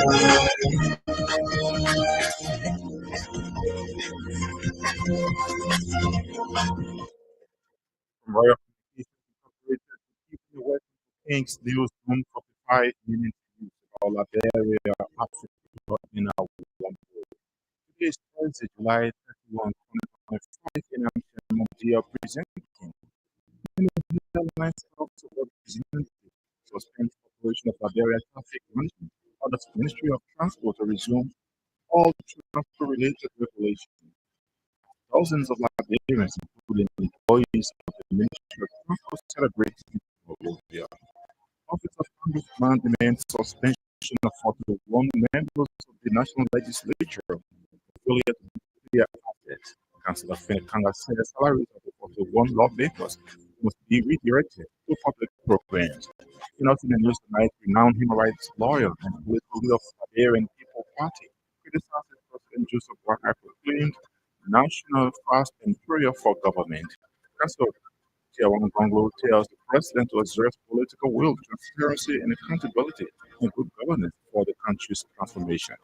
From Royal Communications Incorporated to keeping the West Kings Newsroom for 5 minutes news about Liberia, Africa, in our one world. Today is Thursday, July 31, 2025, and I'm Shem Dia presenting. Airlines talks about suspend operation of Liberia traffic management, order the Ministry of Transport to resume all transport-related regulations. Thousands of Liberians, including employees of the Ministry of Transport, celebrated Bolivia. Office of Congressman demands suspension of 41 members of the National Legislature affiliated with their assets. Councillor Fenekanga said the salaries of the 41 lawmakers must be redirected to public programs. In the news tonight, renowned human rights lawyer and political leader of Liberian People Party criticized President Joseph Boakai proclaimed national fast and prayer for government. Councillor Tiawan Gonglo tells the president to exert political will, transparency, and accountability and good governance for the country's transformation.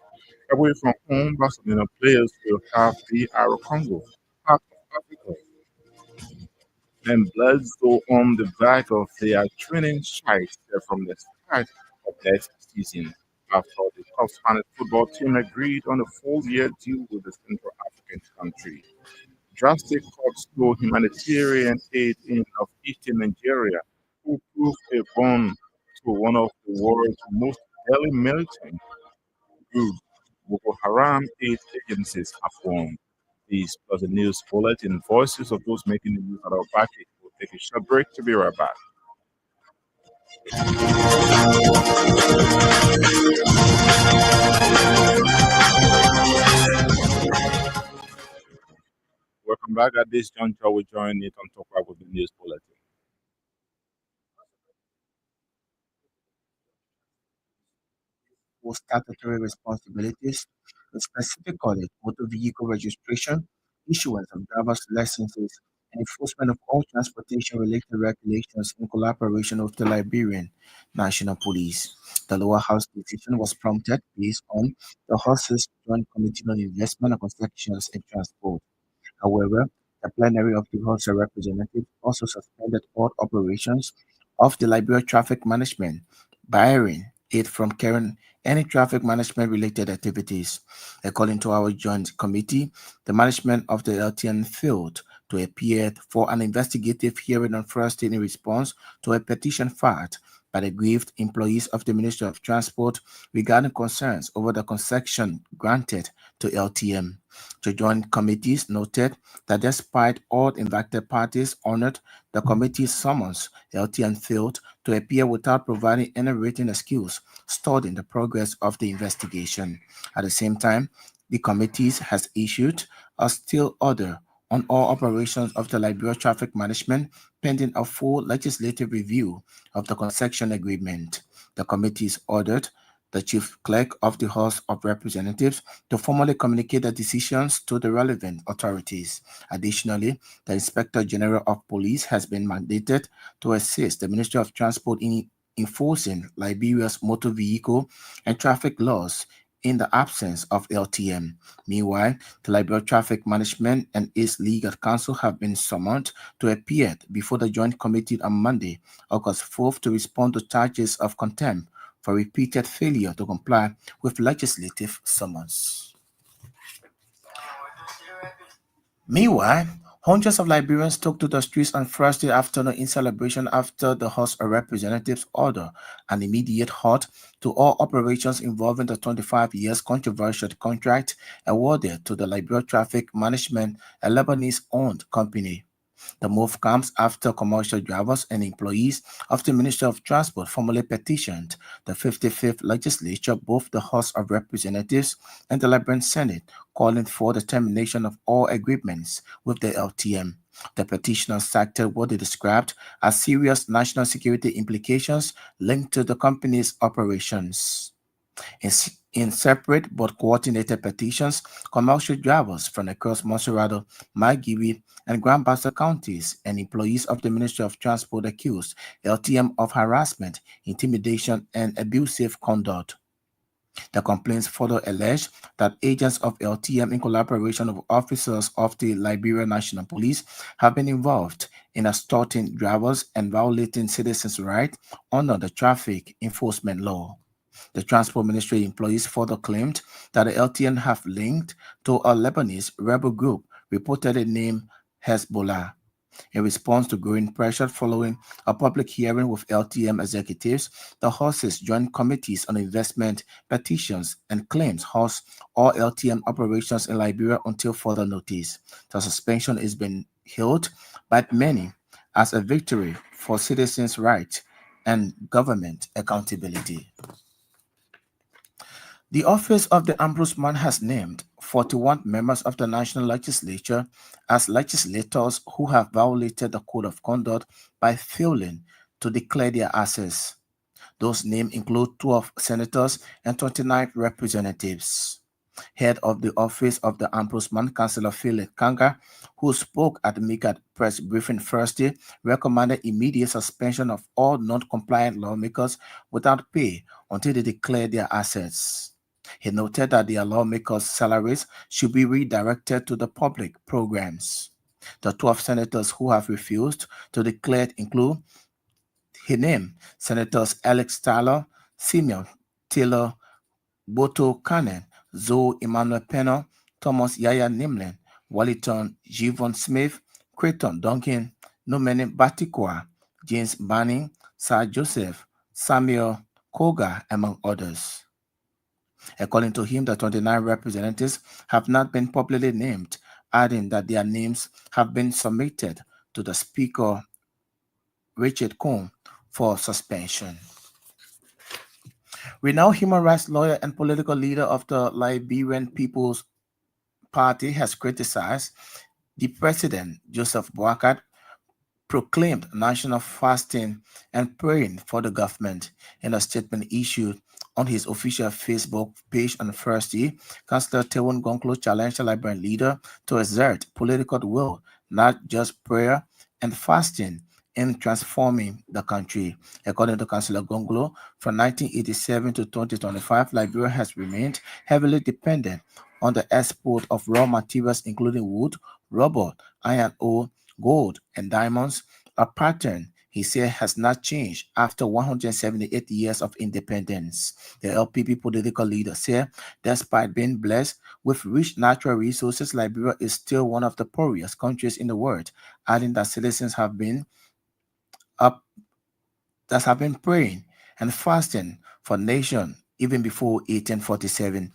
Away from home, Barcelona players will have the Aero Congo, part of Africa, and Bledsoe on the back of their training sites from the start of next season. After the top-funded football team agreed on a full-year deal with the Central African country. Drastic cuts to humanitarian aid in of eastern Nigeria, who proved a bomb to one of the world's most deadly militant groups. Boko Haram aid agencies have warned. These plus the news bulletin voices of those making the news at our back. We'll take a short break to be right back. Welcome back. At this juncture, we join Nathan Tokwa with the news bulletin. For statutory responsibilities, specifically motor vehicle registration, issuance of driver's licenses, and enforcement of all transportation-related regulations in collaboration with the Liberian National Police. The lower house decision was prompted based on the House's Joint Committee on Investment and Constructions and Transport. However, the plenary of the House of Representatives also suspended all operations of the Liberia Traffic Management, barring it from carrying any traffic management related activities. According to our joint committee, the management of the LTN failed to appear for an investigative hearing on Thursday in response to a petition filed by the aggrieved employees of the Ministry of Transport regarding concerns over the concession granted to LTM. The joint committees noted that despite all invited parties honored the committee's summons, LTN failed to appear without providing any written excuse, stalling the progress of the investigation. At the same time, the committees has issued a still order on all operations of the Liberia Traffic Management pending a full legislative review of the concession agreement. The committees ordered the chief clerk of the House of Representatives to formally communicate the decisions to the relevant authorities. Additionally, the Inspector General of Police has been mandated to assist the Ministry of Transport in enforcing Liberia's motor vehicle and traffic laws in the absence of LTM. Meanwhile, the Liberia Traffic Management and its legal counsel have been summoned to appear before the Joint Committee on Monday, August 4th, to respond to charges of contempt for repeated failure to comply with legislative summons. Meanwhile, hundreds of Liberians took to the streets on Thursday afternoon in celebration after the House of Representatives ordered an immediate halt to all operations involving the 25 years controversial contract awarded to the Liberia Traffic Management, a Lebanese-owned company. The move comes after commercial drivers and employees of the Ministry of Transport formally petitioned the 55th Legislature, both the House of Representatives and the Liberian Senate, calling for the termination of all agreements with the LTM. The petitioners cited what they described as serious national security implications linked to the company's operations. In separate but coordinated petitions, commercial drivers from across Monserrado, Margibi, and Grand Bassa counties and employees of the Ministry of Transport accused LTM of harassment, intimidation, and abusive conduct. The complaints further allege that agents of LTM, in collaboration with officers of the Liberia National Police, have been involved in extorting drivers and violating citizens' rights under the traffic enforcement law. The Transport Ministry employees further claimed that the LTN have linked to a Lebanese rebel group reportedly named Hezbollah. In response to growing pressure following a public hearing with LTM executives, the horses joined committees on investment, petitions, and claims host all LTM operations in Liberia until further notice. The suspension is being hailed by many as a victory for citizens' rights and government accountability. The office of the Ombudsman has named 41 members of the National Legislature as legislators who have violated the Code of Conduct by failing to declare their assets. Those names include 12 senators and 29 representatives. Head of the office of the Ombudsman, Councillor Philip Kanga, who spoke at the MICAD press briefing Thursday, recommended immediate suspension of all non-compliant lawmakers without pay until they declare their assets. He noted that their lawmakers' salaries should be redirected to the public programs. The 12 senators who have refused to declare include, he named Senators Alex Tyler, Simeon Taylor, Boto Kanen, Zoe Emmanuel Pena, Thomas Yaya Nimlin, Wallington Jivon Smith, Creighton Duncan, Nomene Batikwa, James Banning, Sir Joseph, Samuel Koga, among others. According to him, the 29 representatives have not been publicly named, adding that their names have been submitted to the Speaker, Richard Combs, for suspension. Renowned human rights lawyer and political leader of the Liberian People's Party has criticized the president, Joseph Boakai, proclaimed national fasting and praying for the government. In a statement issued on his official Facebook page on Thursday, Councillor Tewon Gonklo challenged the Liberian leader to exert political will, not just prayer and fasting, in transforming the country. According to Councillor Gonglo, from 1987 to 2025, Liberia has remained heavily dependent on the export of raw materials including wood, rubber, iron ore, gold, and diamonds, a pattern he said has not changed after 178 years of independence. The LPP political leader said, despite being blessed with rich natural resources, Liberia is still one of the poorest countries in the world, adding that citizens have been praying and fasting for nation even before 1847.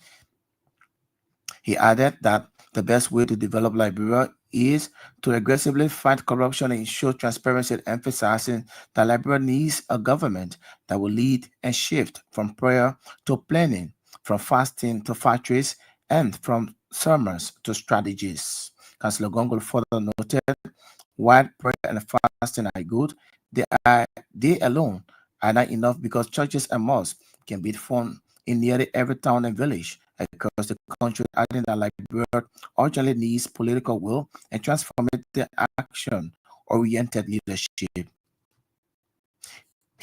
He added that the best way to develop Liberia is to aggressively fight corruption and ensure transparency, emphasizing that Liberia needs a government that will lead and shift from prayer to planning, from fasting to factories, and from sermons to strategies. Councillor Gongol further noted, while prayer and fasting are good, they alone are not enough because churches and mosques can be found in nearly every town and village across the country, adding that Liberia urgently needs political will and transformative action-oriented leadership.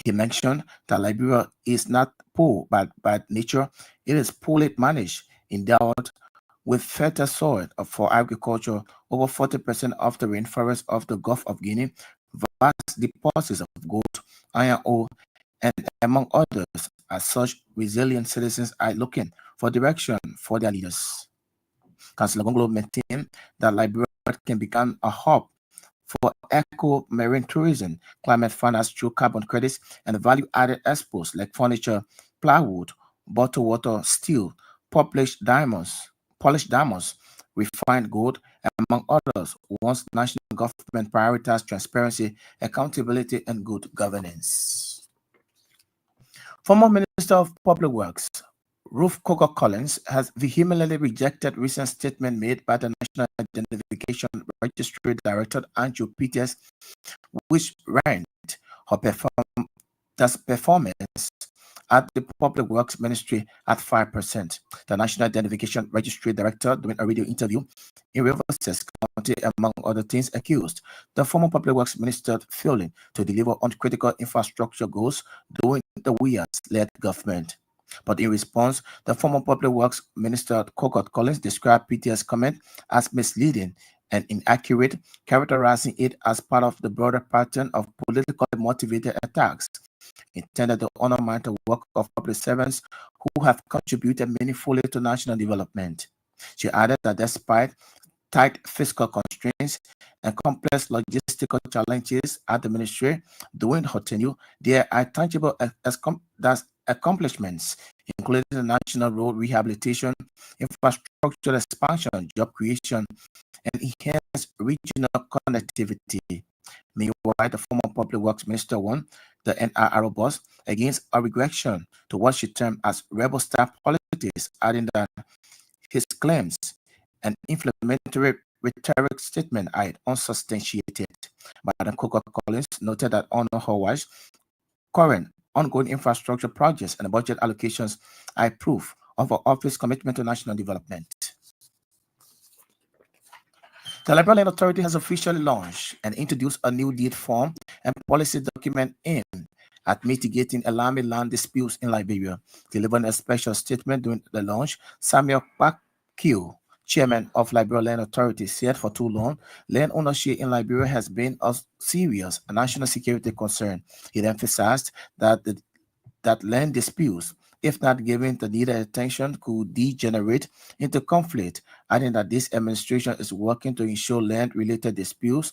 He mentioned that Liberia is not poor by nature, it is poorly managed, endowed with fertile soil for agriculture, over 40% of the rainforest of the Gulf of Guinea, vast deposits of gold, iron ore, and among others. As such, resilient citizens are looking for direction for their leaders. Councillor Gonglo maintained that Liberia can become a hub for eco-marine tourism, climate finance through carbon credits, and value-added exports like furniture, plywood, bottled water, steel, polished diamonds, refined gold, among others, once national government prioritizes transparency, accountability, and good governance. Former Minister of Public Works, Ruth Coker Collins, has vehemently rejected recent statement made by the National Identification Registry Director Andrew Peters, which ranked her performance at the Public Works Ministry at 5%. The National Identification Registry Director, during a radio interview in Rivers County, among other things, accused the former Public Works Minister of failing to deliver on critical infrastructure goals during the Williams-led government. But in response, the former Public Works Minister Cogot Collins described PT's comment as misleading and inaccurate, characterizing it as part of the broader pattern of politically motivated attacks intended to undermine the work of public servants who have contributed meaningfully to national development. She added that despite tight fiscal constraints and complex logistical challenges at the ministry during her tenure, there are tangible accomplishments, including the national road rehabilitation, infrastructure expansion, job creation, and enhanced regional connectivity. Meanwhile, the former Public Works Minister won the NRR boss against a regression to what she termed as rebel style politics, adding that his claims and inflammatory rhetoric statement are unsubstantiated. Madam Coco Collins noted that on her watch, current ongoing infrastructure projects and budget allocations are proof of our office commitment to national development. The Liberal Land Authority has officially launched and introduced a new lead form and policy document aimed at mitigating alarming land disputes in Liberia. Delivering a special statement during the launch, Samuel Kpakio, chairman of Liberia Land Authority, said for too long, land ownership in Liberia has been a serious national security concern. He emphasized that land disputes, if not given the needed attention, could degenerate into conflict, adding that this administration is working to ensure land-related disputes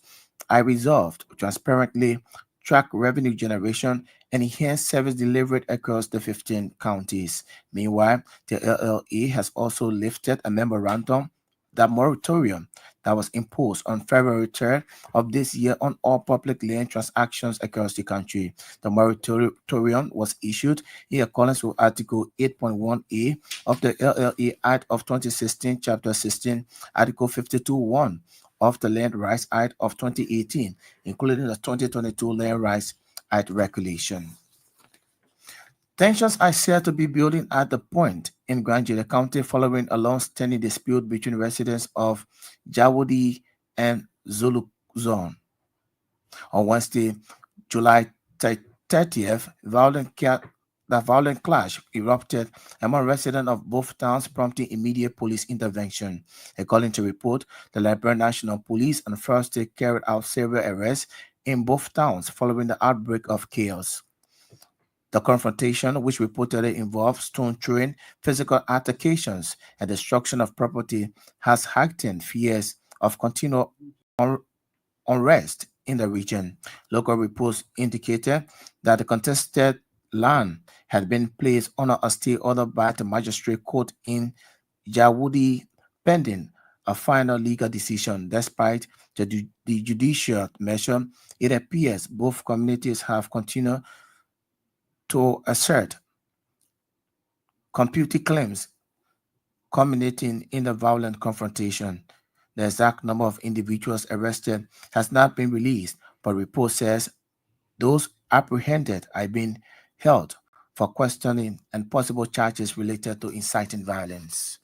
are resolved transparently, track revenue generation, and enhance service delivery across the 15 counties. Meanwhile, the LLA has also lifted a memorandum, that moratorium that was imposed on February 3rd of this year on all public land transactions across the country. The moratorium was issued in accordance with Article 8.1a of the LLA Act of 2016, Chapter 16, Article 52.1 of the Land Rights Act of 2018, including the 2022 Land Rights Act regulation. Tensions are said to be building at the point in Grand County following a long-standing dispute between residents of Jawudi and Zulu Zone. On Wednesday, July 30th, the violent clash erupted among residents of both towns, prompting immediate police intervention. According to report, the Liberian National Police on Thursday carried out several arrests in both towns following the outbreak of chaos. The confrontation, which reportedly involved stone throwing, physical altercations, and destruction of property, has heightened fears of continual unrest in the region. Local reports indicated that the contested land had been placed under a stay order by the magistrate court in Jawudi pending a final legal decision. Despite the judicial measure, it appears both communities have continued to assert competing claims, culminating in a violent confrontation. The exact number of individuals arrested has not been released, but report says those apprehended are being held for questioning and possible charges related to inciting violence.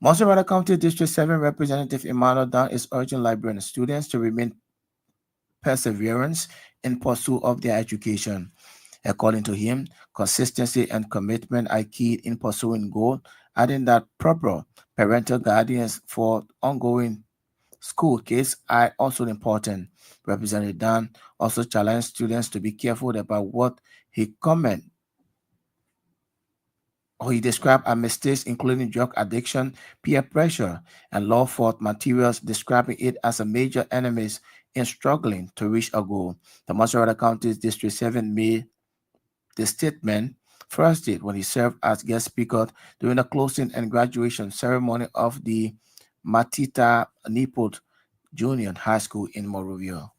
Monserrate County District 7 Representative Emmanuel Dan is urging Liberian students to remain perseverance in pursuit of their education. According to him, consistency and commitment are key in pursuing goal, adding that proper parental guidance for ongoing school kids are also important. Representative Dan also challenged students to be careful about what he comment or he described as mistakes, including drug addiction, peer pressure, and law-fault materials, describing it as a major enemies in struggling to reach a goal. The Monserrate County's District 7 made the statement Thursday when he served as guest speaker during the closing and graduation ceremony of the Matita Nipot Junior High School in Monrovia.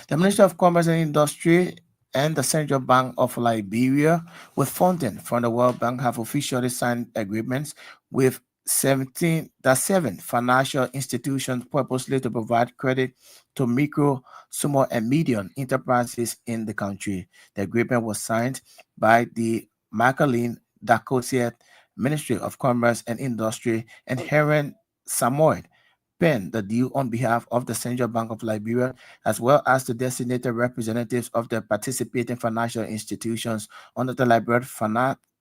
The Ministry of Commerce and Industry and the Central Bank of Liberia, with funding from the World Bank, have officially signed agreements with 7 financial institutions purposely to provide credit to micro, small, and medium enterprises in the country. The agreement was signed by the Macalin Dakota Ministry of Commerce and Industry and Heron Samoed penned the deal on behalf of the Central Bank of Liberia, as well as the designated representatives of the participating financial institutions under the Liberia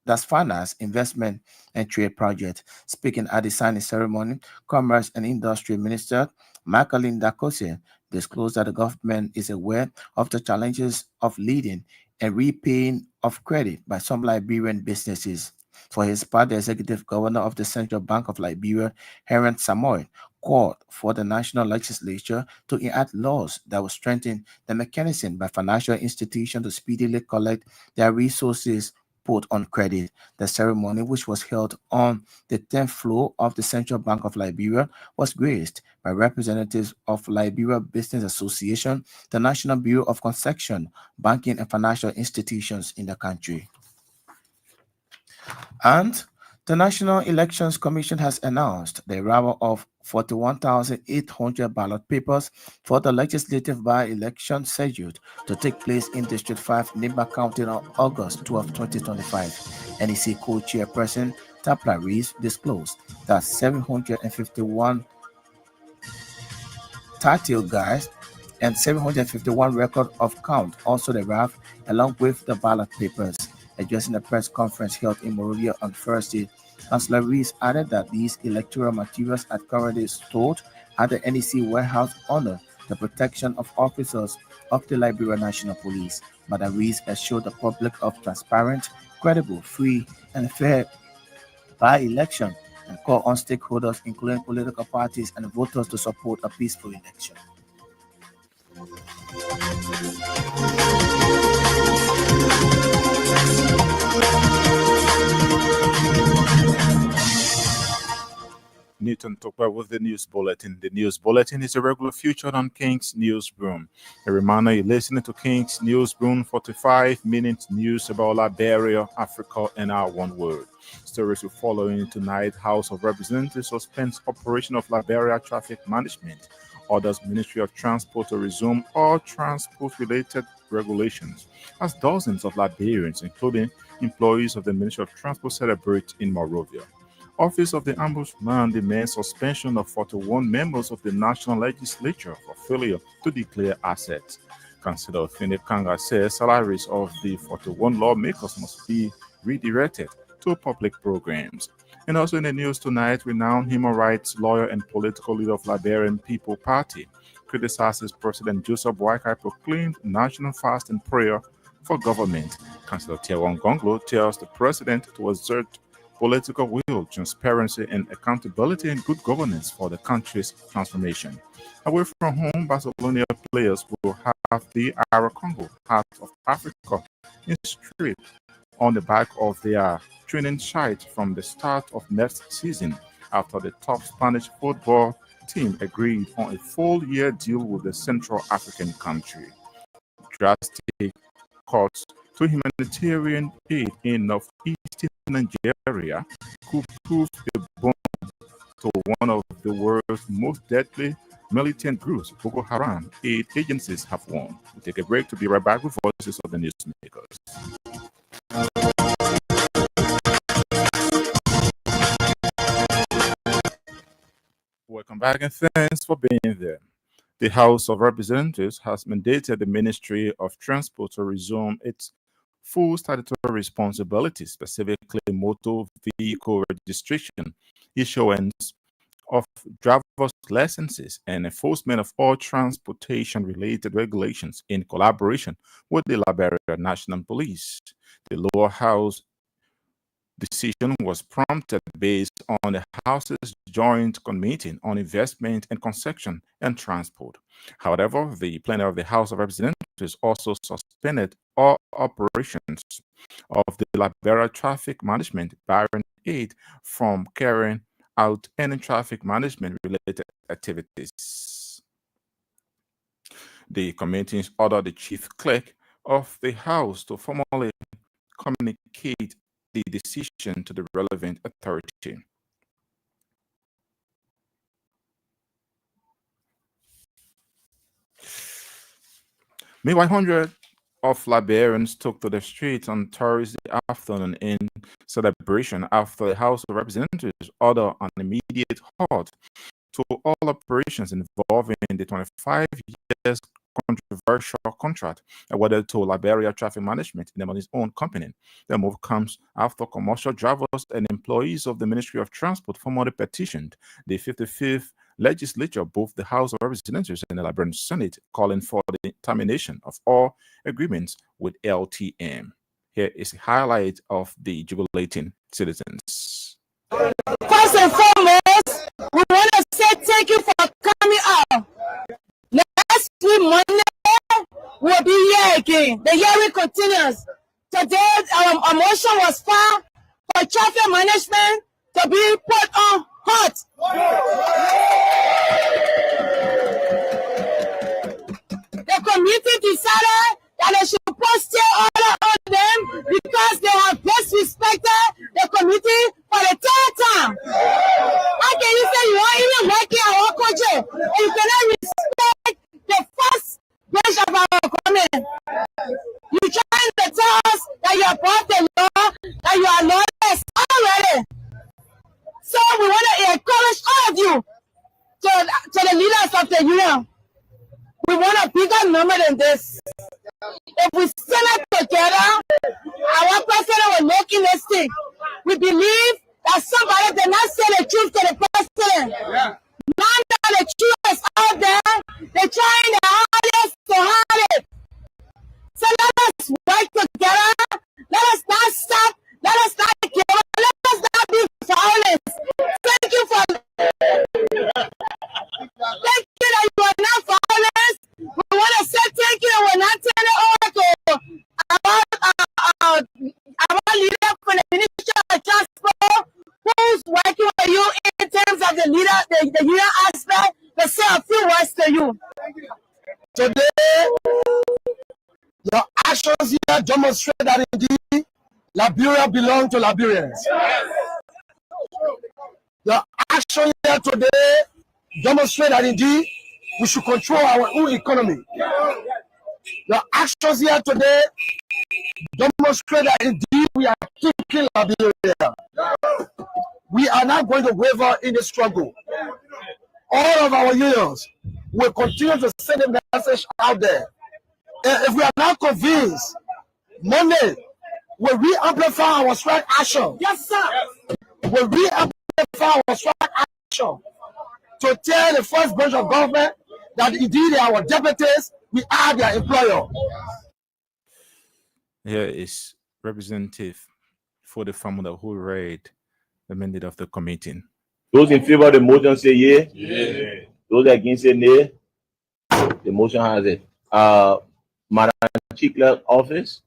that's Finance, Investment, and Trade Project. Speaking at the signing ceremony, Commerce and Industry Minister Michaeline Dakose disclosed that the government is aware of the challenges of leading and repaying of credit by some Liberian businesses. For his part, the executive governor of the Central Bank of Liberia, Heron Samoy, called for the national legislature to enact laws that will strengthen the mechanism by financial institutions to speedily collect their resources put on credit. The ceremony, which was held on the 10th floor of the Central Bank of Liberia, was graced by representatives of Liberia Business Association, the National Bureau of Concession, banking and financial institutions in the country. And the National Elections Commission has announced the arrival of 41,800 ballot papers for the legislative by-election scheduled to take place in District 5, Nimba County on August 12, 2025. NEC co-chairperson Tapla Rees disclosed that 751 title guides and 751 record of count also arrived along with the ballot papers. Addressing a press conference held in Monrovia on Thursday, Councillor Rees added that these electoral materials are currently stored at the NEC warehouse under the protection of officers of the Liberia National Police. Madam Rees assured the public of transparent, credible, free, and fair by-election and call on stakeholders, including political parties and voters, to support a peaceful election. Newton Tokwe with the news bulletin. The news bulletin is a regular featured on King's News Broom. A reminder, you're listening to King's News Broom, 45-minute news about Liberia, Africa, and our one world. Stories will follow in tonight. House of Representatives suspends operation of Liberia traffic management. Orders Ministry of Transport to resume all transport-related regulations, as dozens of Liberians, including employees of the Ministry of Transport, celebrate in Monrovia. Office of the Ombudsman demands suspension of 41 members of the National Legislature for failure to declare assets. Councillor Philip Kanga says salaries of the 41 lawmakers must be redirected to public programs. And also in the news tonight, renowned human rights lawyer and political leader of Liberian People Party criticizes President Joseph Boakai proclaimed national fast and prayer for government. Councillor Tiawon Gonglo tells the president to exert political will, transparency, and accountability and good governance for the country's transformation. Away from home, Barcelona players will have the Ara Congo, Heart of Africa, in street on the back of their training site from the start of next season after the top Spanish football team agreed on a full-year deal with the Central African country. Drastic cuts to humanitarian aid in northeastern Nigeria could prove a bomb to one of the world's most deadly militant groups, Boko Haram. Aid agencies have warned. We'll take a break to be right back with Voices of the Newsmakers. Welcome back and thanks for being there. The House of Representatives has mandated the Ministry of Transport to resume its full statutory responsibilities, specifically motor vehicle registration, issuance of driver's licenses, and enforcement of all transportation-related regulations in collaboration with the Liberia National Police. The lower house decision was prompted based on the House's Joint Committee on Investment and Concession and Transport. However, the plenary of the House of Representatives also suspended all operations of the Liberia Traffic Management barring aid from carrying out any traffic management related activities. The committee ordered the chief clerk of the House to formally communicate the decision to the relevant authority. Meanwhile, hundreds of Liberians took to the streets on Thursday afternoon in celebration after the House of Representatives ordered an immediate halt to all operations involving the 25 years controversial contract awarded to Liberia Traffic Management in his own company. The move comes after commercial drivers and employees of the Ministry of Transport formally petitioned the 55th legislature, both the House of Representatives and the Liberian Senate, calling for the termination of all agreements with LTM. Here is a highlight of the jubilating citizens. First and foremost, we want to say thank you for coming out. Next week, Monday, we'll be here again. The hearing continues. Today, our motion was filed for traffic management to be put on hold. The committee decided that they should put stay order on them because they have disrespected the committee for the third time. How can you say you are even working at our country and you cannot respect the first branch of our government? You trying to tell us that you are above the law, that you are lawless already. So we want to encourage all of you to the leaders of the union. We want a bigger number than this. If we stand up together, our president will make a mistake. We believe that somebody did not say the truth to the president. Now that the truth is out there, they're trying their hardest to hide it. So let us work together. Let us not stop. Let us not give up. Let us not be violent. Thank you for. Thank you that you are not violent. We want to say thank you. We're not turning over to our leader from the Ministry of Transport, who's working with you in terms of the leader, the union aspect, to say a few words to you. Today, your actions here demonstrate that indeed Liberia belongs to Liberians. Your action here today demonstrate that indeed we should control our own economy. Your actions here today demonstrate that indeed we are keeping Liberia. We are not going to waver in the struggle. All of our unions will continue to send a message out there. And if we are not convinced, Monday, will we amplify our strike action? Yes, sir. Will we amplify our strike action to tell the first branch of government that indeed they are our deputies, we are their employer? Here is Representative for the family who read the mandate of the committee. Those in favor of the motion say yea. Yeah. Those against say nay. The motion has it. Madam Chief Clerk Office,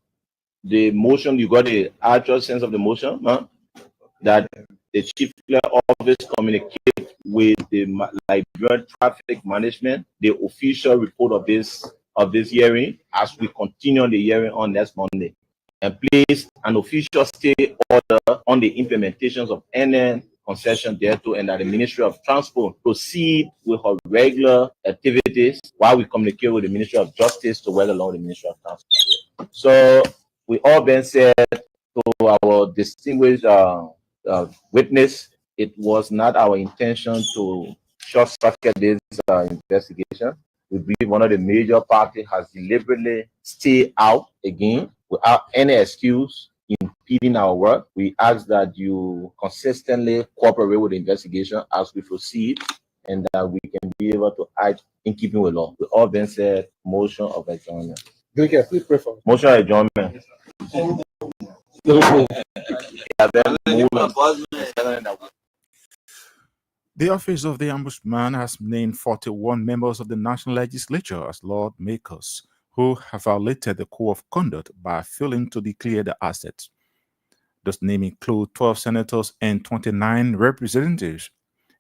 the motion, you got the actual sense of the motion, huh? That the Chief Clerk Office communicate with the Liberian Traffic Management the official report of this hearing as we continue the hearing on next Monday, and place an official stay order on the implementations of any concession thereto, and that the Ministry of Transport proceed with her regular activities while we communicate with the Ministry of Justice to work along the Ministry of Transport. So we all been said to our distinguished witness, it was not our intention to short circuit this investigation. We believe one of the major parties has deliberately stayed out again without any excuse impeding our work. We ask that you consistently cooperate with the investigation as we proceed, and that we can be able to act in keeping with law. We all been said motion of adjournment. Okay, please pray for me. Motion of adjournment. The office of the Ombudsman has named 41 members of the National Legislature as lawmakers who have violated the code of conduct by failing to declare the assets. Those names include 12 senators and 29 representatives.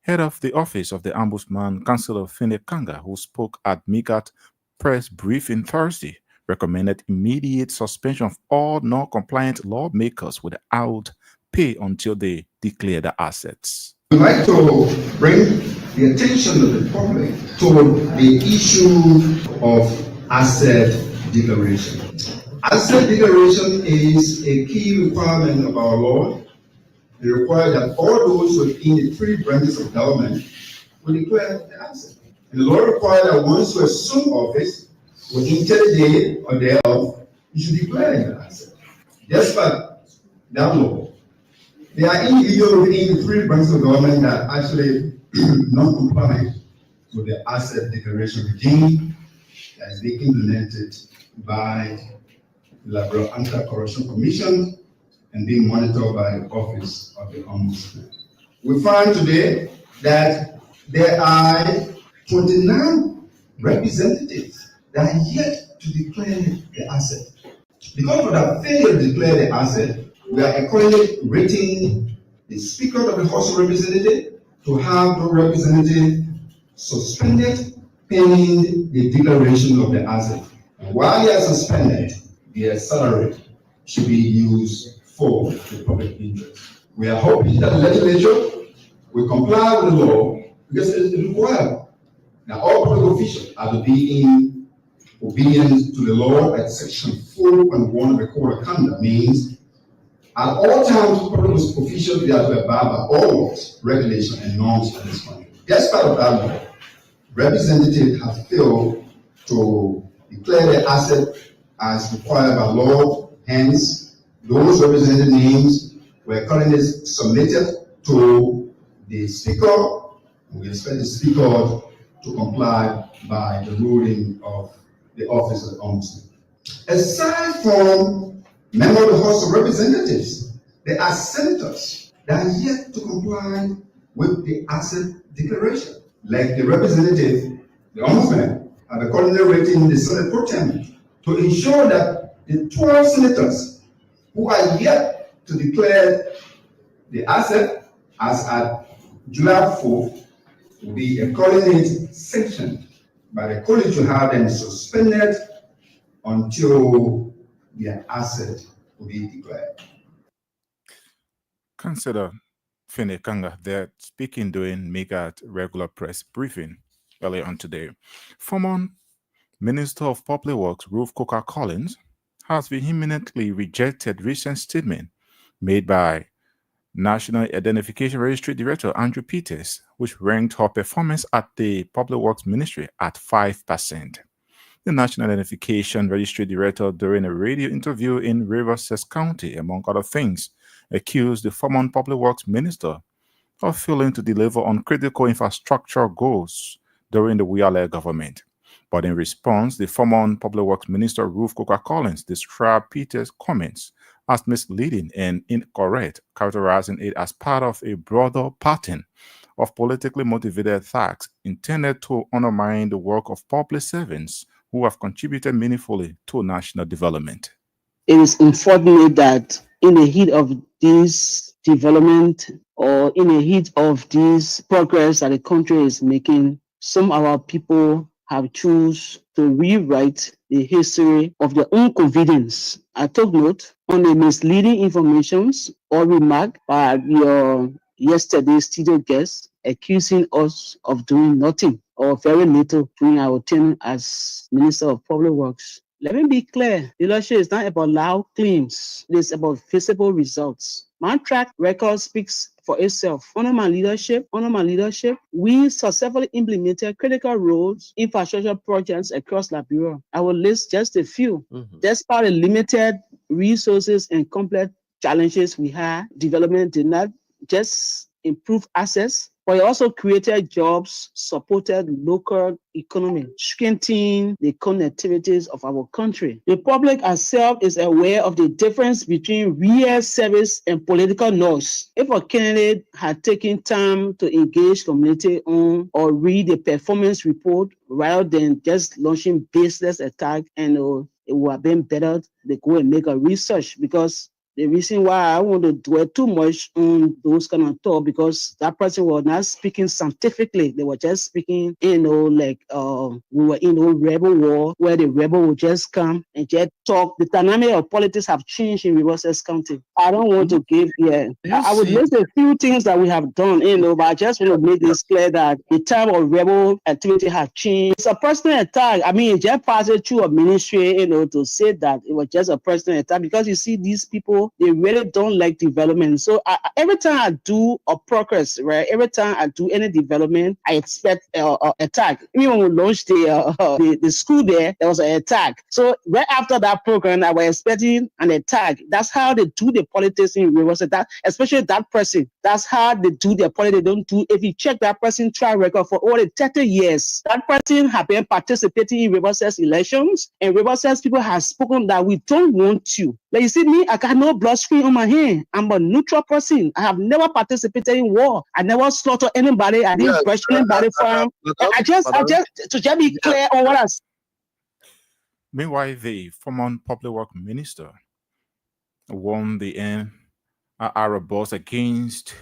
Head of the office of the Ombudsman, Councillor Fine Kanga, who spoke at MIGAT press briefing Thursday, recommended immediate suspension of all non-compliant lawmakers without pay until they declare the assets. I'd like to bring the attention of the public to the issue of asset declaration. Asset declaration is a key requirement of our law. It requires that all those within the three branches of government to declare the asset. And the law requires that once you assume office, within 30 days or thereof, you should declare the asset. Despite that law, there are individuals within the three branches of government that actually non-compliant with the asset declaration regime that is being implemented by the Liberal Anti-Corruption Commission and being monitored by the Office of the Ombudsman. We find today that there are 29 representatives that are yet to declare the asset. Because of that failure to declare the asset, we are accordingly rating the Speaker of the House of Representatives to have the representative suspended pending the declaration of the asset. And while they are suspended, their salary should be used for the public interest. We are hoping that the legislature will comply with the law because it is required that all public officials are to be in obedience to the law at section 4.1 of the Code of Conduct means at all times public officials are to abide by all laws, regulations, and norms of this country. Despite of that law, representatives have failed to declare their asset as required by law. Hence, those representative names were currently submitted to the Speaker. We expect the Speaker to comply by the ruling of the Office of the Ombudsman. Aside from members of the House of Representatives, there are senators that are yet to comply with the asset declaration. Like the representative, the Ombudsman, are accordingly rating the Senate pro tem to ensure that the 12 senators who are yet to declare the asset as at July 4th will be accordingly sanctioned by the college to have them suspended until their asset will be declared. Consider Fene Kanga there speaking during MEGAT regular press briefing earlier on today. Former Minister of Public Works Ruth Coker Collins has vehemently rejected recent statement made by National Identification Registry Director Andrew Peters, which ranked her performance at the Public Works Ministry at 5%. The National Identification Registry Director, during a radio interview in Riverside County, among other things, accused the former Public Works Minister of failing to deliver on critical infrastructure goals during the Weale government. But in response, the former Public Works Minister Ruth Coker Collins described Peters' comments as misleading and incorrect, characterizing it as part of a broader pattern of politically motivated attacks intended to undermine the work of public servants who have contributed meaningfully to national development. It is unfortunate that in the heat of this development or in the heat of this progress that the country is making, some of our people have chosen to rewrite the history of their own convenience. I took note on the misleading informations or remark by your yesterday's studio guest accusing us of doing nothing or very little during our tenure as Minister of Public Works. Let me be clear, leadership is not about loud claims, it is about visible results. My track record speaks for itself. Under my leadership, we successfully implemented critical roads, infrastructure projects across Liberia. I will list just a few. Despite the limited resources and complex challenges we had, development did not just improve access, but it also created jobs, supported local economy, strengthening the connectivities of our country. The public itself is aware of the difference between real service and political noise. If a candidate had taken time to engage community on or read the performance report rather than just launching baseless attack, and it would have been better to go and make a research, because the reason why I want to dwell too much on those kind of talk, because that person was not speaking scientifically. They were just speaking, like we were in a rebel war where the rebel would just come and just talk. The dynamic of politics have changed in Riverside County. I don't want to give, I would list a few things that we have done, but I just want to make this clear that the type of rebel activity have changed. It's a personal attack. I mean, it just passed through a ministry, to say that it was just a personal attack, because you see these people people, they really don't like development. So every time I do a progress, right? Every time I do any development, I expect attack. Even when we launched the school there was an attack. So right after that program, I was expecting an attack. That's how they do the politics in Riverside. That especially that person. That's how they do their politics. They don't do. If you check that person's track record for over 30 years, that person have been participating in Riverside elections, and Riverside people have spoken that we don't want you. Like you see me, I got no blood screen on my hand. I'm a neutral person. I have never participated in war. I never slaughtered anybody. I didn't brush anybody from. I just to just be clear on what I. Meanwhile, the former public work minister warned the Arab boss against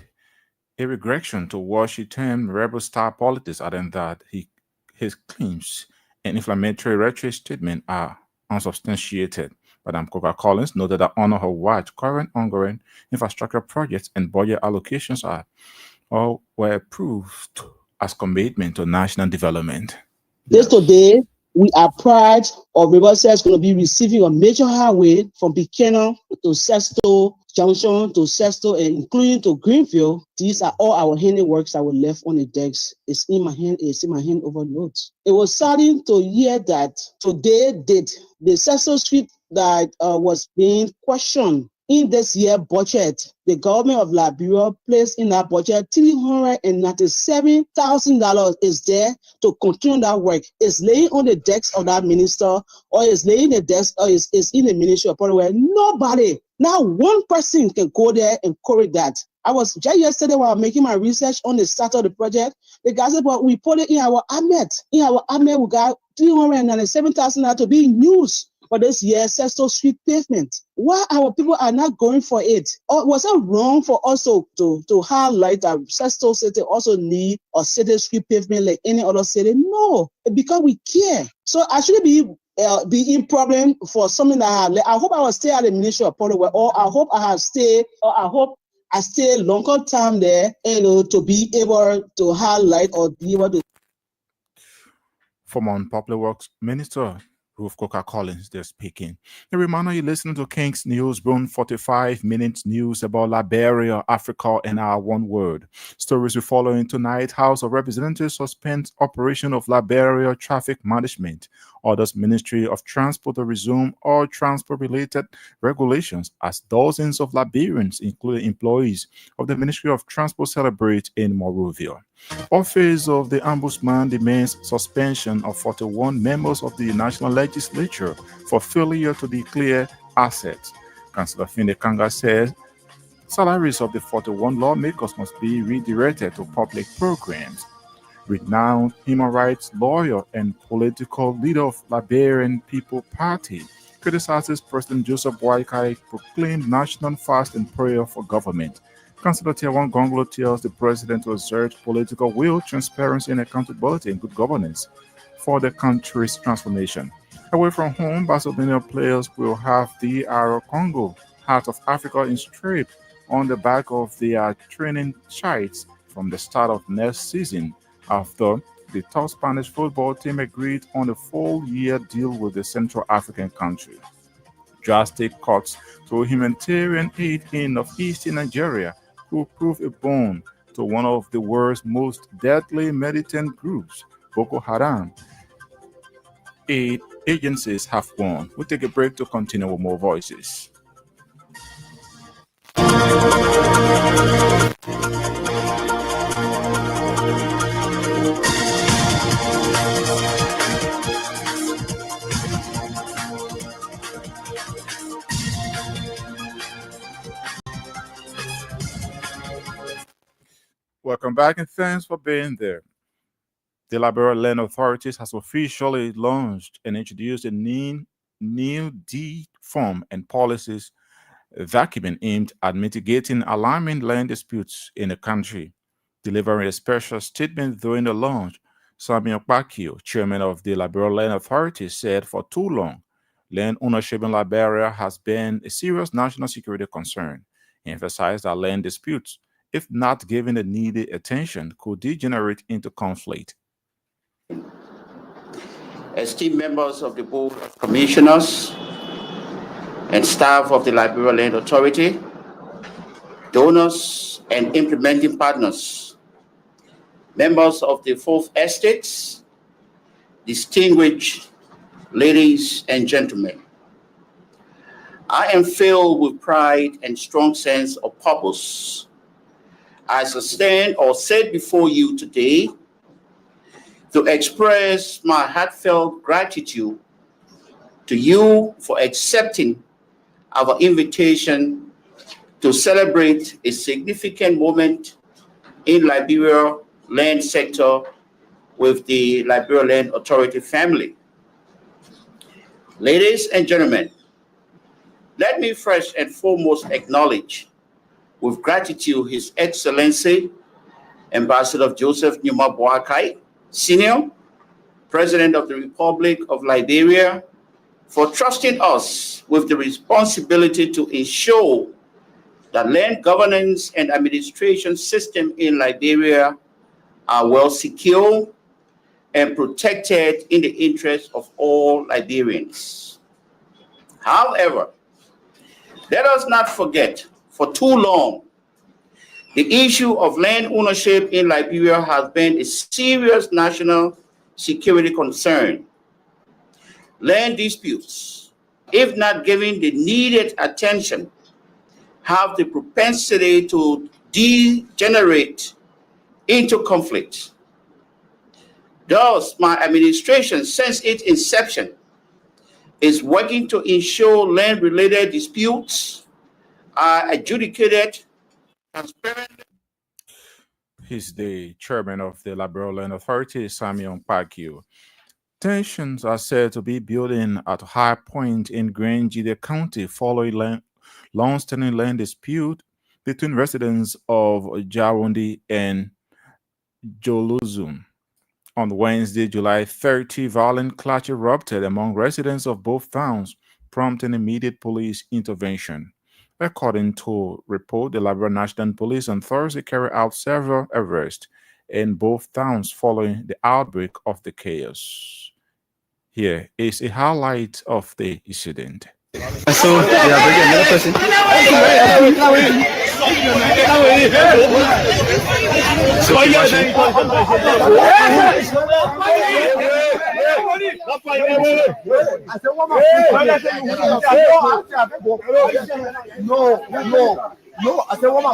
a regression to what she termed rebel style politics, adding that his claims and inflammatory rhetoric statement are unsubstantiated. Madam Coca-Collins noted that on her watch, current ongoing infrastructure projects and budget allocations were approved as commitment to national development. This today, we are proud of Riverside going to be receiving a major highway from Buchanan to Sesto Junction to Sesto, and including to Greenfield. These are all our handiworks that were left on the decks. It's in my hand over notes. It was saddening to hear that today did the Sesto Street that was being questioned in this year budget. The government of Liberia placed in that budget $397,000 is there to continue that work. It's laying on the desk of that minister, or is laying the desk, or is in the ministry of where nobody, not one person can go there and correct that. I was just yesterday while making my research on the start of the project. The guy said, "But we put it in our AMET. In our AMET, we got $397,000 to be used for this year's Sesto Street pavement. Why our people are not going for it? Or was it wrong for us to highlight that Sesto City also need a city street pavement like any other city? No, because we care. So I shouldn't be in problem for something that I hope I will stay at the Ministry of Public Works, or I hope I stay longer time there, to be able to highlight or be able to." Former Public Works Minister Ruth Coca-Collins, they're speaking. A reminder, you're listening to King's News, Broom 45 minutes news about Liberia, Africa, and our one word. Stories we follow in tonight. House of Representatives suspends operation of Liberia traffic management. Orders Ministry of Transport to resume all transport-related regulations as dozens of Liberians, including employees of the Ministry of Transport, celebrate in Monrovia. Office of the Ombudsman demands suspension of 41 members of the National Legislature for failure to declare assets. Councillor Finde Kanga says salaries of the 41 lawmakers must be redirected to public programs. Renowned human rights lawyer and political leader of Liberian People Party criticizes President Joseph Boakai proclaimed national fast and prayer for government. Councillor Tiawan Gonglo tells the president to exert political will, transparency, and accountability in good governance for the country's transformation. Away from home, Barcelona players will have DR Congo, Heart of Africa, in strip on the back of their training sites from the start of next season, after the top Spanish football team agreed on a full-year deal with the Central African country. Drastic cuts to humanitarian aid in northeastern Nigeria could prove a boon to one of the world's most deadly militant groups, Boko Haram. Aid agencies have warned. We'll take a break to continue with more voices. Welcome back and thanks for being there. The Liberia Land Authorities has officially launched and introduced a new deed form and policies document aimed at mitigating alarming land disputes in the country. Delivering a special statement during the launch, Samuel Bakio, chairman of the Liberia Land Authority, said for too long, land ownership in Liberia has been a serious national security concern. He emphasized that land disputes, if not given the needed attention, could degenerate into conflict. Esteemed members of the Board of Commissioners and staff of the Liberia Land Authority, donors and implementing partners, members of the Fourth Estates, distinguished ladies and gentlemen. I am filled with pride and strong sense of purpose as I stand or sit before you today to express my heartfelt gratitude to you for accepting our invitation to celebrate a significant moment in Liberia land sector with the Liberia Land Authority family. Ladies and gentlemen, let me first and foremost acknowledge with gratitude His Excellency Ambassador Joseph Numa Boakai, Senior, President of the Republic of Liberia, for trusting us with the responsibility to ensure that land governance and administration system in Liberia are well secured and protected in the interest of all Liberians. However, let us not forget, for too long, the issue of land ownership in Liberia has been a serious national security concern. Land disputes, if not given the needed attention, have the propensity to degenerate into conflict. Thus, my administration, since its inception, is working to ensure land-related disputes are adjudicated transparently. He's the chairman of the Liberia Land Authority, Samuel Pagio. Tensions are said to be building at a high point in Grangida County following long-standing land dispute between residents of Jawundi and Joluzum. On Wednesday, July 30, violent clash erupted among residents of both towns, prompting immediate police intervention. According to report, the Liberia National Police on Thursday carried out several arrests in both towns following the outbreak of the chaos. Here is a highlight of the incident. So we are bringing another person. No. I said, what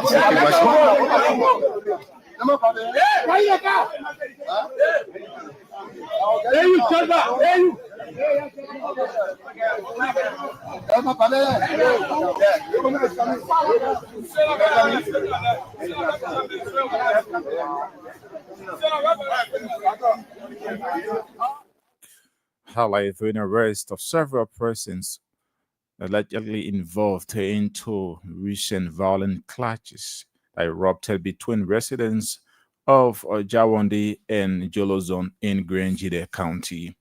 Highlight an arrest of several persons allegedly involved into recent violent clashes that erupted between residents of Jawundi and Jolozon in Grangida County.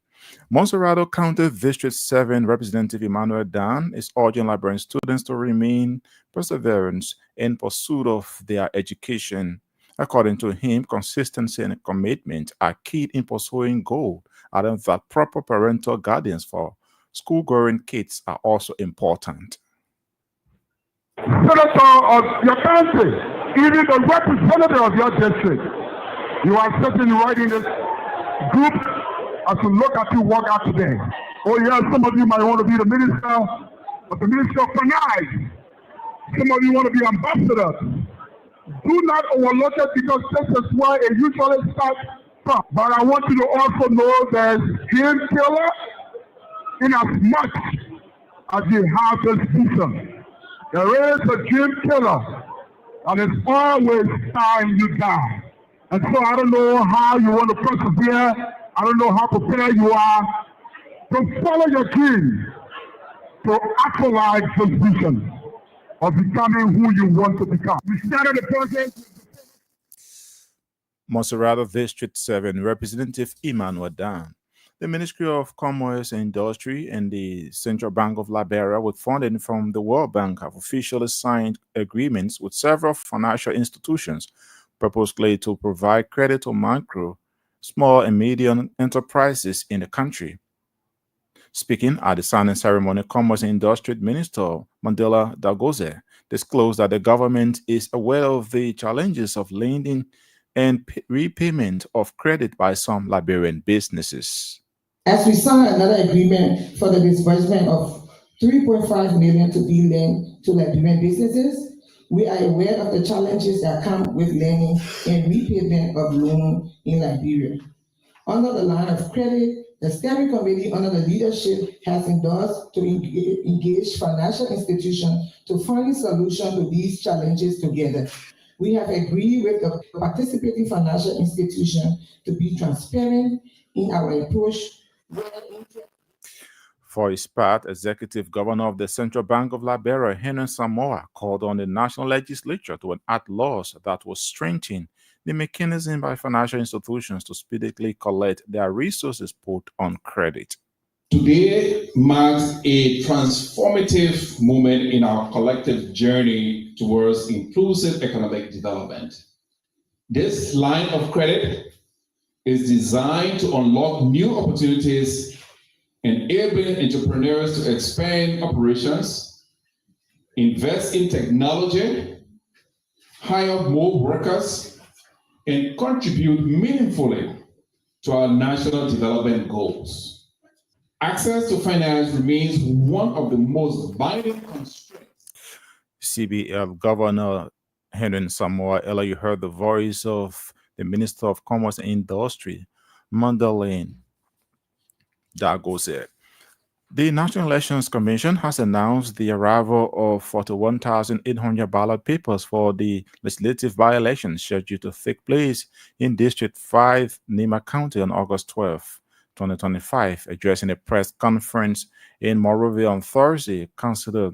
Monserrado County District 7 Representative Emmanuel Dan is urging Liberian students to remain perseverant in pursuit of their education. According to him, consistency and commitment are key in pursuing goal, adding that proper parental guidance for school-going kids are also important. Senator of your country, even the representative of your district, you are sitting right in this group as you look at you walk out today. Oh yeah, some of you might want to be the minister of finance. Some of you want to be ambassadors. Do not overlook it because this is where it usually starts from. But I want you to also know there's game killer in as much as you have this vision. There is a dream killer, and it's always tying you down. And so I don't know how you want to persevere. I don't know how prepared you are to follow your dream, to actualize this vision of becoming who you want to become. We started the process. Monserrado District 7 Representative Emmanuel Dan. The Ministry of Commerce and Industry and the Central Bank of Liberia, with funding from the World Bank, have officially signed agreements with several financial institutions purposely to provide credit to micro, small and medium enterprises in the country. Speaking at the signing ceremony, Commerce and Industry Minister Mandela Dagoze disclosed that the government is aware of the challenges of lending and repayment of credit by some Liberian businesses. As we sign another agreement for the disbursement of 3.5 million to be lent to Liberian businesses, we are aware of the challenges that come with lending and repayment of loan in Liberia. Under the line of credit, the steering committee under the leadership has endorsed to engage financial institutions to find solutions to these challenges together. We have agreed with the participating financial institution to be transparent in our approach. For his part, Executive Governor of the Central Bank of Liberia, Henry Samoa, called on the national legislature to enact laws that will strengthen the mechanism by financial institutions to speedily collect their resources put on credit. Today marks a transformative moment in our collective journey towards inclusive economic development. This line of credit is designed to unlock new opportunities, enabling entrepreneurs to expand operations, invest in technology, hire more workers, and contribute meaningfully to our national development goals. Access to finance remains one of the most binding constraints. CBF Governor Henry Samoa, earlier you heard the voice of the Minister of Commerce and Industry, Mandela Dagoze. The National Elections Commission has announced the arrival of 41,800 ballot papers for the legislative by-elections scheduled to take place in District 5, Nima County on August 12, 2025. Addressing a press conference in Monrovia on Thursday, Councillor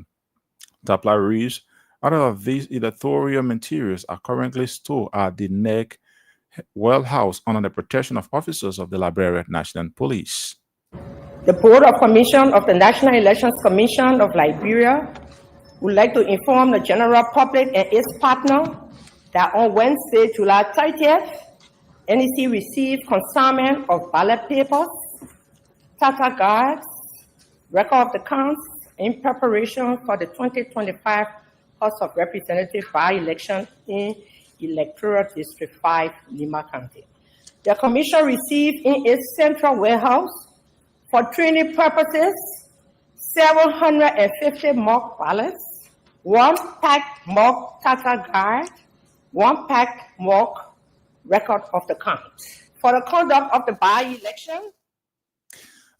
Tapla Reeves added that these electoral materials are currently stored at the Neck Well House under the protection of officers of the Liberia National Police. The Board of Commission of the National Elections Commission of Liberia would like to inform the general public and its partner that on Wednesday, July 30th, NEC received consignment of ballot papers, Tata guides, record of the counts in preparation for the 2025 House of Representatives by-election in Electoral District 5, Lima County. The Commission received in its central warehouse for training purposes, 750 mock ballots, 1 packed mock Tata guide, 1 packed mock record of the count. For the conduct of the by-election,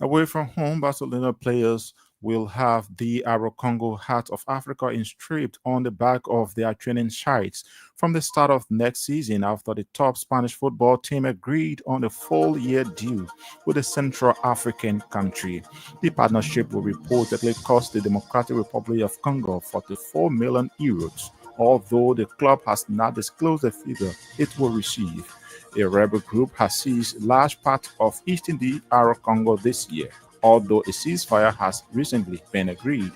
away from home, Barcelona players will have the Arrow Congo hat of Africa inscribed on the back of their training shirts from the start of next season after the top Spanish football team agreed on a full year deal with the Central African country. The partnership will reportedly cost the Democratic Republic of Congo 44 million euros, although the club has not disclosed the figure it will receive. A rebel group has seized large part of eastern DR Congo this year, although a ceasefire has recently been agreed.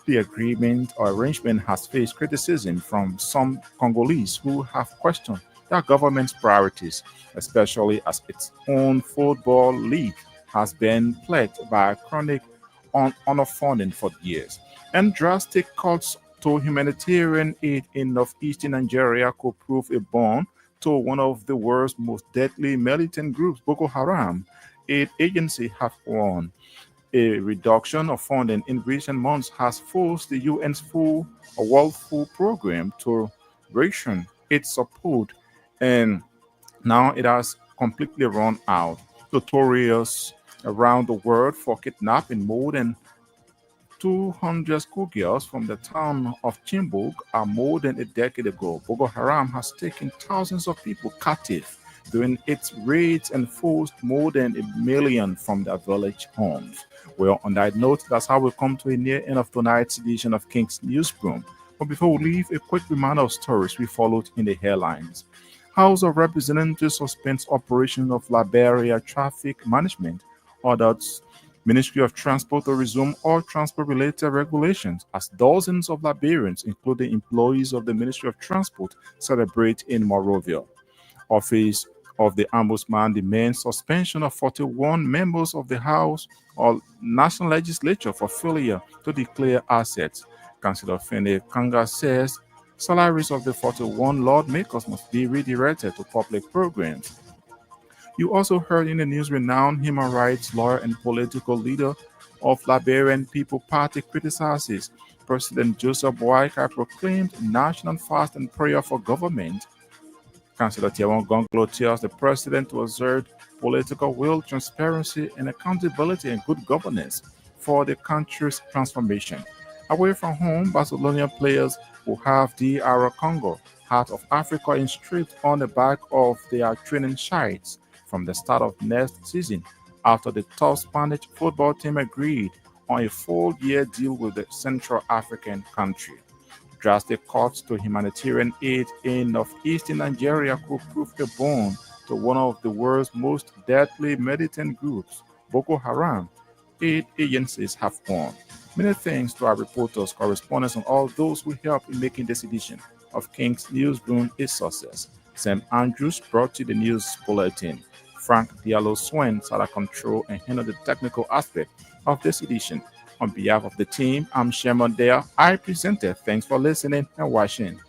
The agreement or arrangement has faced criticism from some Congolese who have questioned their government's priorities, especially as its own football league has been plagued by chronic underfunding for years. And drastic cuts to humanitarian aid in northeastern Nigeria could prove a boon to one of the world's most deadly militant groups, Boko Haram. Aid agencies have warned a reduction of funding in recent months has forced the UN's World Food Program to ration its support, and now it has completely run out. Tutorials around the world for kidnapping more than 200 schoolgirls from the town of Chimbuk are more than a decade ago. Boko Haram has taken thousands of people captive during its raids and forced more than 1 million from their village homes. Well, on that note, that's how we come to a near end of tonight's edition of King's Newsroom. But before we leave, a quick reminder of stories we followed in the headlines. House of Representatives suspends operation of Liberia Traffic Management, orders Ministry of Transport to resume all transport-related regulations as dozens of Liberians, including employees of the Ministry of Transport, celebrate in Monrovia. Office of the Ombudsman demands suspension of 41 members of the House or National Legislature for failure to declare assets. Councillor Fene Kanga says salaries of the 41 lawmakers must be redirected to public programs. You also heard in the news renowned human rights lawyer and political leader of Liberian People Party criticizes President Joseph Boakai proclaimed national fast and prayer for government. Councillor Tiawan Gonglo tells the president to exert political will, transparency, and accountability and good governance for the country's transformation. Away from home, Barcelona players will have DR Congo, Heart of Africa, inscribed on the back of their training sites from the start of next season after the top Spanish football team agreed on a full-year deal with the Central African country. Drastic cuts to humanitarian aid in northeastern Nigeria could prove a boon to one of the world's most deadly militant groups, Boko Haram. Aid agencies have warned. Many thanks to our reporters, correspondents, and all those who helped in making this edition of King's Newsroom a success. Sam Andrews brought you the news bulletin. Frank Diallo Swen sat at control and handled the technical aspect of this edition. On behalf of the team, I'm Sherman Dale. I presented. Thanks for listening and watching.